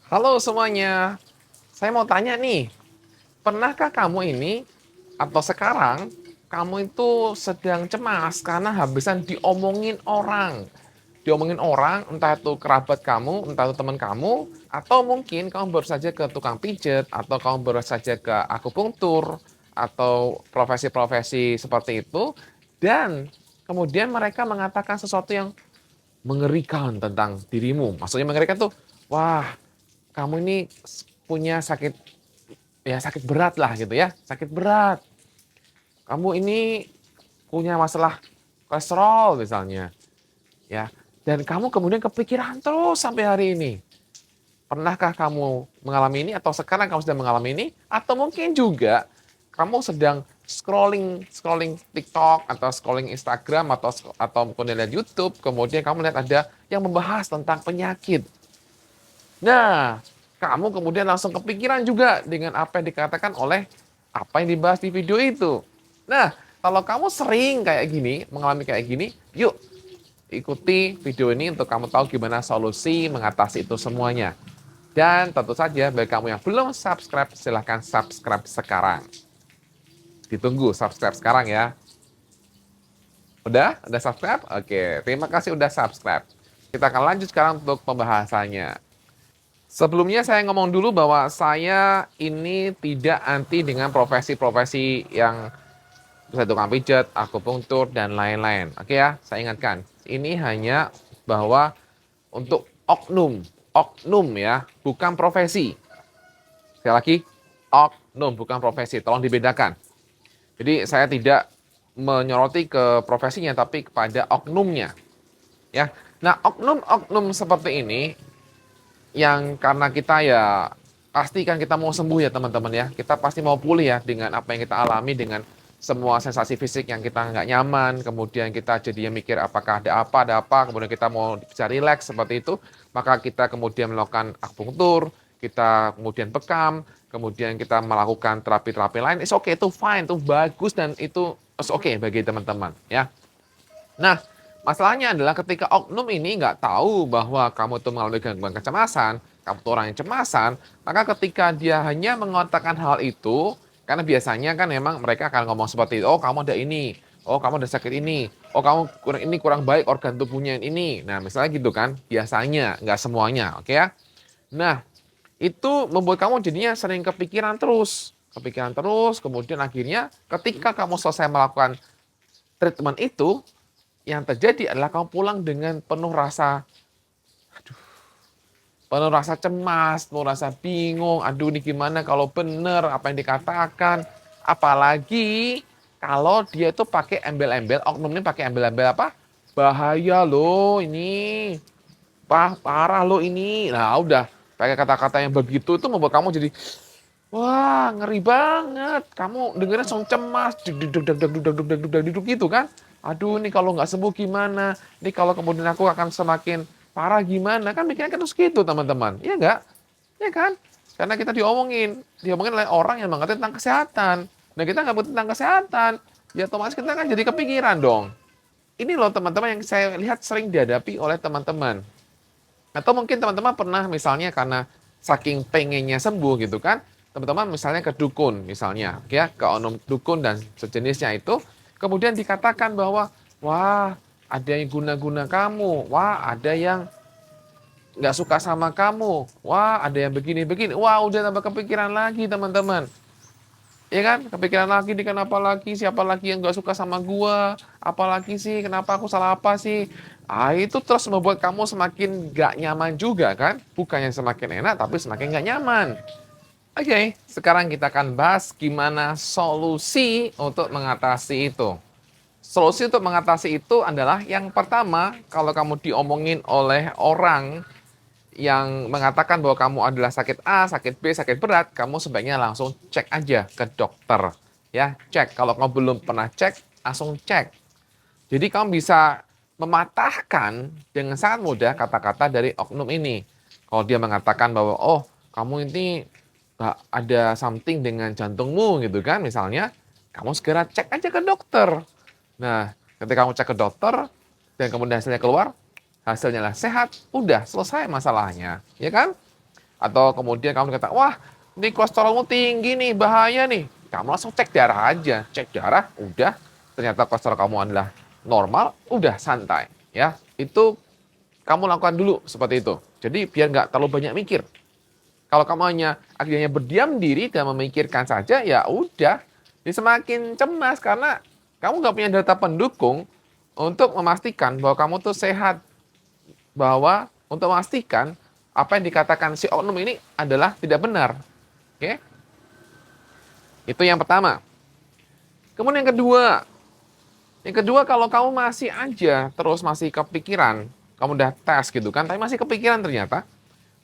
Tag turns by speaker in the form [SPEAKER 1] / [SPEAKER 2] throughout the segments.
[SPEAKER 1] Halo semuanya, saya mau tanya nih, pernahkah kamu ini atau sekarang kamu itu sedang cemas karena habisan diomongin orang? Diomongin orang, entah itu kerabat kamu, entah itu teman kamu, atau mungkin kamu baru saja ke tukang pijet, atau kamu baru saja ke akupunktur, atau profesi-profesi seperti itu, dan kemudian mereka mengatakan sesuatu yang mengerikan tentang dirimu. Maksudnya mengerikan tuh, wah, kamu ini punya sakit, ya sakit berat lah gitu ya, sakit berat. Kamu ini punya masalah kolesterol misalnya, ya. Dan kamu kemudian kepikiran terus sampai hari ini. Pernahkah kamu mengalami ini atau sekarang kamu sedang mengalami ini? Atau mungkin juga kamu sedang scrolling scrolling TikTok atau scrolling Instagram atau kemudian lihat YouTube, kemudian kamu lihat ada yang membahas tentang penyakit. Nah, kamu kemudian langsung kepikiran juga dengan apa yang dikatakan oleh apa yang dibahas di video itu. Nah, kalau kamu sering kayak gini, mengalami kayak gini, yuk ikuti video ini untuk kamu tahu gimana solusi mengatasi itu semuanya. Dan tentu saja bagi kamu yang belum subscribe, silahkan subscribe sekarang. Ditunggu subscribe sekarang ya. Udah? Udah subscribe? Oke, terima kasih udah subscribe. Kita akan lanjut sekarang untuk pembahasannya. Sebelumnya saya ngomong dulu bahwa saya ini tidak anti dengan profesi-profesi yang misalnya tukang pijat, akupunktur, dan lain-lain. Oke ya, saya ingatkan. Ini hanya bahwa untuk oknum, oknum ya, bukan profesi. Sekali lagi, oknum bukan profesi, tolong dibedakan. Jadi saya tidak menyoroti ke profesinya, tapi kepada oknumnya. Ya, nah oknum-oknum seperti ini yang karena kita ya pasti kan kita mau sembuh ya teman-teman ya. Kita pasti mau pulih ya dengan apa yang kita alami, dengan semua sensasi fisik yang kita nggak nyaman. Kemudian kita jadinya mikir apakah ada apa. Kemudian kita mau bisa rileks seperti itu. Maka kita kemudian melakukan akupunktur, kita kemudian bekam, kemudian kita melakukan terapi-terapi lain. It's okay, itu fine, itu bagus dan itu it's okay bagi teman-teman ya. Nah, masalahnya adalah ketika oknum ini nggak tahu bahwa kamu tuh mengalami gangguan kecemasan, kamu tuh orang yang cemasan, maka ketika dia hanya mengatakan hal itu, karena biasanya kan memang mereka akan ngomong seperti itu, oh kamu ada ini, oh kamu ada sakit ini, oh kamu kurang baik organ tubuhnya yang ini. Nah, misalnya gitu kan, biasanya, nggak semuanya, oke ya. Nah, itu membuat kamu jadinya sering kepikiran terus, kemudian akhirnya ketika kamu selesai melakukan treatment itu, yang terjadi adalah kamu pulang dengan penuh rasa cemas, penuh rasa bingung, aduh ini gimana kalau bener apa yang dikatakan. Apalagi kalau dia itu pakai embel-embel, oknum ini pakai embel-embel apa? Bahaya loh ini, parah loh ini. Nah udah, pakai kata-kata yang begitu itu membuat kamu jadi, wah ngeri banget. Kamu dengernya langsung cemas, duduk gitu kan. Aduh ini kalau nggak sembuh gimana? Ini kalau kemudian aku akan semakin parah gimana? Kan mikirnya kan terus gitu teman-teman. Iya nggak? Iya kan? Karena kita diomongin oleh orang yang mengerti tentang kesehatan. Nah kita nggak mengerti tentang kesehatan, ya otomatis kita kan jadi kepikiran dong. Ini loh teman-teman yang saya lihat sering dihadapi oleh teman-teman. Atau mungkin teman-teman pernah misalnya karena saking pengennya sembuh gitu kan, teman-teman misalnya ke dukun misalnya, ya ke onum dukun dan sejenisnya itu, kemudian dikatakan bahwa, wah ada yang guna-guna kamu, wah ada yang nggak suka sama kamu, wah ada yang begini-begini, wah udah tambah kepikiran lagi teman-teman. Ya kan, kepikiran lagi nih kenapa lagi, siapa lagi yang gak suka sama gua, apalagi sih, kenapa aku salah apa sih. Ah itu terus membuat kamu semakin gak nyaman juga kan, bukannya semakin enak tapi semakin gak nyaman. Oke, sekarang kita akan bahas gimana solusi untuk mengatasi itu. Solusi untuk mengatasi itu adalah yang pertama, kalau kamu diomongin oleh orang yang mengatakan bahwa kamu adalah sakit A, sakit B, sakit berat, kamu sebaiknya langsung cek aja ke dokter. Ya, cek. Kalau kamu belum pernah cek, langsung cek. Jadi kamu bisa mematahkan dengan sangat mudah kata-kata dari oknum ini. Kalau dia mengatakan bahwa, oh kamu ini ada something dengan jantungmu gitu kan misalnya, kamu segera cek aja ke dokter. Nah, ketika kamu cek ke dokter dan kemudian hasilnya keluar, hasilnya lah sehat, udah selesai masalahnya, ya kan? Atau kemudian kamu kata, wah ini kolesterolmu tinggi nih, bahaya nih. Kamu langsung cek darah aja. Cek darah, udah. Ternyata kolesterol kamu adalah normal, udah santai. Ya, itu kamu lakukan dulu seperti itu. Jadi biar nggak terlalu banyak mikir. Kalau kamu hanya akhirnya berdiam diri dan memikirkan saja, ya udah. Jadi semakin cemas karena kamu nggak punya data pendukung untuk memastikan bahwa kamu tuh sehat. Bahwa untuk memastikan apa yang dikatakan si oknum ini adalah tidak benar. Oke? Itu yang pertama. Kemudian yang kedua kalau kamu masih aja terus masih kepikiran, kamu udah tes gitu kan, tapi masih kepikiran ternyata,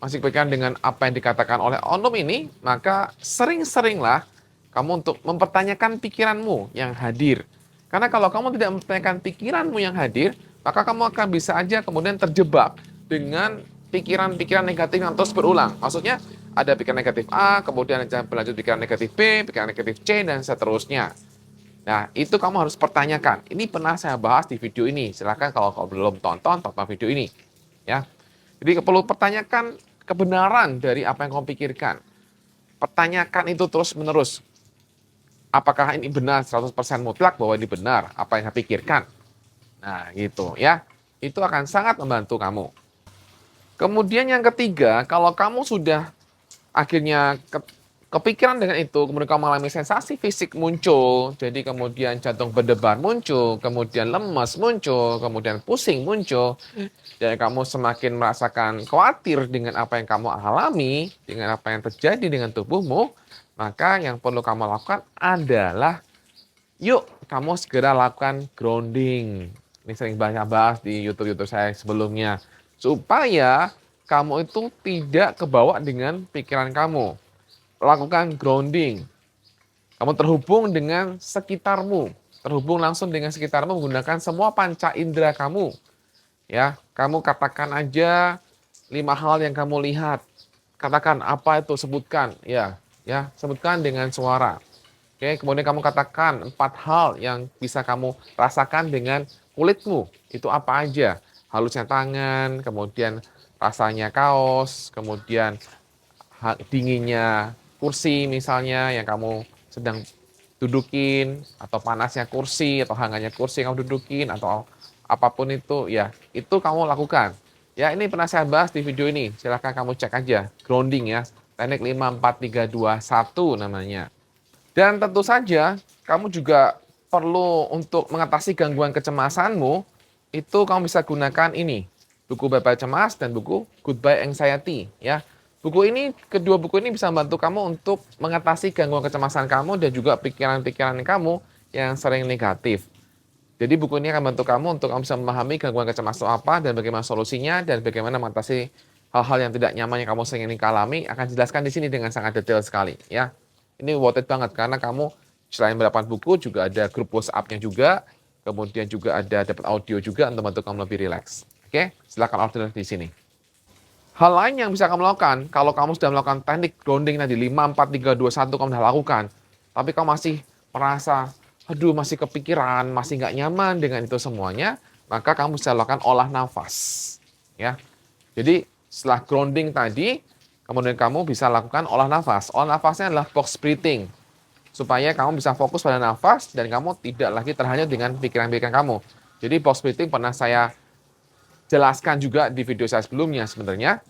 [SPEAKER 1] masih kepikiran dengan apa yang dikatakan oleh oknum ini, maka sering-seringlah kamu untuk mempertanyakan pikiranmu yang hadir. Karena kalau kamu tidak mempertanyakan pikiranmu yang hadir, maka kamu akan bisa aja kemudian terjebak dengan pikiran-pikiran negatif yang terus berulang. Maksudnya ada pikiran negatif A, kemudian berlanjut pikiran negatif B, pikiran negatif C, dan seterusnya. Nah, itu kamu harus pertanyakan. Ini pernah saya bahas di video ini. Silahkan kalau kau belum tonton video ini. Ya. Jadi perlu pertanyakan kebenaran dari apa yang kamu pikirkan. Pertanyakan itu terus-menerus. Apakah ini benar 100% mutlak bahwa ini benar apa yang saya pikirkan? Nah, gitu ya. Itu akan sangat membantu kamu. Kemudian yang ketiga, kalau kamu sudah akhirnya kepikiran dengan itu, kemudian kamu mengalami sensasi fisik muncul, jadi kemudian jantung berdebar muncul, kemudian lemas muncul, kemudian pusing muncul, dan kamu semakin merasakan khawatir dengan apa yang kamu alami, dengan apa yang terjadi dengan tubuhmu, maka yang perlu kamu lakukan adalah, yuk kamu segera lakukan grounding. Ini sering banyak bahas di YouTube saya sebelumnya. Supaya kamu itu tidak kebawa dengan pikiran kamu. Lakukan grounding. Kamu terhubung dengan sekitarmu. Terhubung langsung dengan sekitarmu menggunakan semua panca indera kamu. Ya, kamu katakan aja 5 hal yang kamu lihat. Katakan apa itu, sebutkan. Ya, sebutkan dengan suara. Oke, kemudian kamu katakan 4 hal yang bisa kamu rasakan dengan kulitmu. Itu apa aja? Halusnya tangan, kemudian rasanya kaos, kemudian dinginnya kursi misalnya yang kamu sedang dudukin, atau panasnya kursi, atau hangatnya kursi yang kamu dudukin, atau apapun itu, ya itu kamu lakukan. Ya, ini pernah saya bahas di video ini, silahkan kamu cek aja, grounding ya, teknik 5, 4, 3, 2, 1 namanya. Dan tentu saja kamu juga perlu untuk mengatasi gangguan kecemasanmu, itu kamu bisa gunakan ini, buku Bye-Bye Cemas dan buku Goodbye Anxiety ya. Kedua buku ini bisa membantu kamu untuk mengatasi gangguan kecemasan kamu dan juga pikiran-pikiran kamu yang sering negatif. Jadi buku ini akan membantu kamu untuk kamu bisa memahami gangguan kecemasan apa dan bagaimana solusinya dan bagaimana mengatasi hal-hal yang tidak nyaman yang kamu sering alami, akan dijelaskan di sini dengan sangat detail sekali ya. Ini worth it banget karena kamu selain mendapatkan buku juga ada grup WhatsApp-nya juga, kemudian juga ada dapat audio juga untuk membantu kamu lebih rileks. Oke, silakan order di sini. Hal lain yang bisa kamu lakukan, kalau kamu sudah melakukan teknik grounding tadi 5, 4, 3, 2, 1 kamu sudah lakukan, tapi kamu masih merasa, aduh masih kepikiran, masih nggak nyaman dengan itu semuanya, maka kamu bisa lakukan olah nafas. Ya, jadi setelah grounding tadi, kemudian kamu bisa lakukan olah nafas. Olah nafasnya adalah box breathing. Supaya kamu bisa fokus pada nafas dan kamu tidak lagi terhanyut dengan pikiran-pikiran kamu. Jadi box breathing pernah saya jelaskan juga di video saya sebelumnya sebenarnya.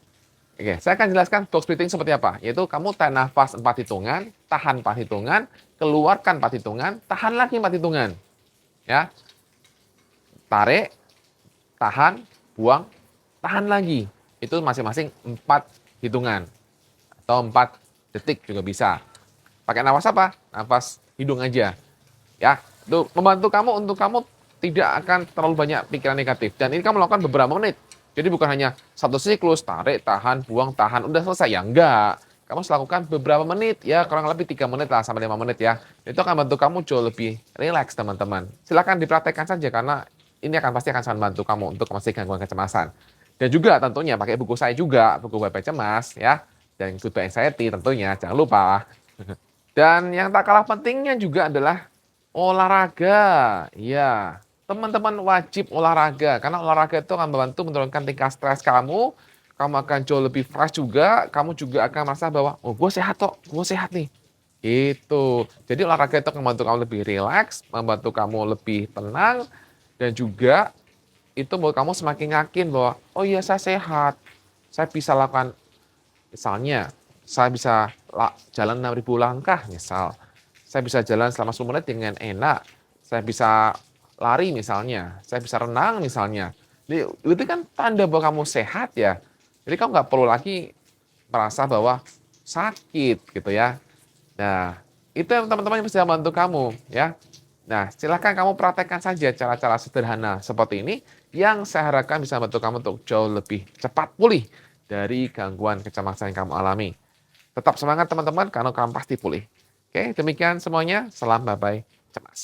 [SPEAKER 1] Oke, saya akan jelaskan box breathing seperti apa. Yaitu kamu tarik nafas 4 hitungan, tahan 4 hitungan, keluarkan 4 hitungan, tahan lagi 4 hitungan. Ya. Tarik, tahan, buang, tahan lagi. Itu masing-masing 4 hitungan. Atau 4 detik juga bisa. Pakai nafas apa? Nafas hidung aja. Ya, itu membantu kamu untuk kamu tidak akan terlalu banyak pikiran negatif. Dan ini kamu lakukan beberapa menit. Jadi bukan hanya satu siklus, tarik, tahan, buang, tahan, udah selesai. Ya enggak. Kamu harus lakukan beberapa menit, ya kurang lebih 3 menit lah sampai 5 menit ya. Itu akan membantu kamu jauh lebih rileks teman-teman. Silakan dipraktekkan saja karena ini pasti akan sangat membantu kamu untuk memastikan gangguan kecemasan. Dan juga tentunya pakai buku saya juga, buku Bye-Bye Cemas ya. Dan Goodbye Anxiety tentunya, jangan lupa. Dan yang tak kalah pentingnya juga adalah olahraga. Ya, teman-teman wajib olahraga karena olahraga itu akan membantu menurunkan tingkat stres kamu kamu akan jauh lebih fresh juga, kamu juga akan merasa bahwa, "Oh, gue sehat kok, gue sehat nih." Gitu. Jadi olahraga itu akan membantu kamu lebih rileks, membantu kamu lebih tenang, dan juga itu membuat kamu semakin yakin bahwa, "Oh iya, saya sehat. Saya bisa lakukan." Misalnya, saya bisa jalan 6.000 langkah misal, saya bisa jalan selama 10 menit dengan enak, saya bisa lari misalnya, saya bisa renang misalnya. Jadi itu kan tanda bahwa kamu sehat ya. Jadi kamu nggak perlu lagi merasa bahwa sakit gitu ya. Nah, itu yang teman-teman yang bisa bantu kamu ya. Nah, silakan kamu praktekkan saja cara-cara sederhana seperti ini yang saya harapkan bisa membantu kamu untuk jauh lebih cepat pulih dari gangguan kecemasan yang kamu alami. Tetap semangat teman-teman karena kamu pasti pulih. Oke, demikian semuanya. Salam bye-bye cemas.